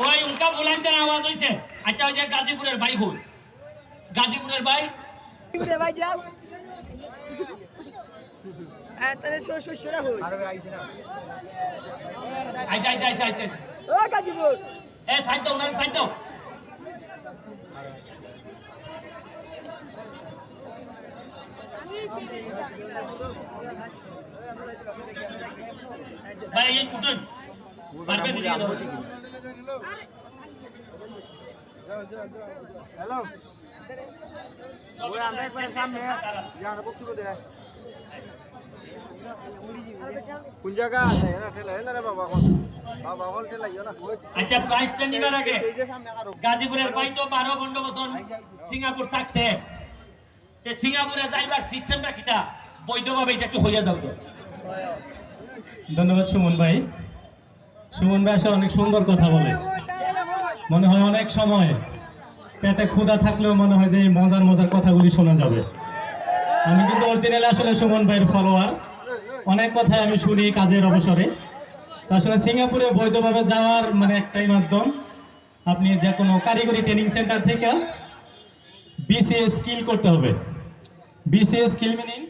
ওই উনকা বুলাইতের আওয়াজ হইছে। আচ্ছা ওই যে গাজীপুরের ভাই হল, গাজীপুরের ভাই ভাই যাও তাহলে শ্বশুরা হল আচ্ছা আচ্ছা আচ্ছা আচ্ছা ও গাজীপুর এ সাইড দাও না সাইড দাও। ভাই এই উঠুন পারবে দিকে দাও। হ্যালো ওই আমরা একবার সামনে যান বক্তব্য দে কোন জায়গা আছে না ঠেলা না রে বাবা বাবা হল ঠেলাইও না। আচ্ছা প্রাইসটা নিবার আগে গাজীপুরের ভাই তো 12-15 বছর সিঙ্গাপুর থাকছে, তে সিঙ্গাপুরে যাইবার সিস্টেমটা কিটা বৈধভাবে এটা একটু হইয়া যাও তো। ধন্যবাদ সুমন ভাই। সুমন ভাই আসলে অনেক সুন্দর কথা বলে, মনে হয় অনেক সময় পেটে ক্ষুধা থাকলেও মনে হয় যে এই মজার মজার কথাগুলি শোনা যাবে। আমি কিন্তু অরিজিনালি আসলে সুমন ভাইয়ের ফলোয়ার, অনেক কথাই আমি শুনি কাজের অবসরে। তো আসলে সিঙ্গাপুরে বৈধভাবে যাওয়ার মানে একটাই মাধ্যম, আপনি যে কোনো কারিগরি ট্রেনিং সেন্টার থেকে বিসিএস স্কিল করতে হবে। BCS skill meaning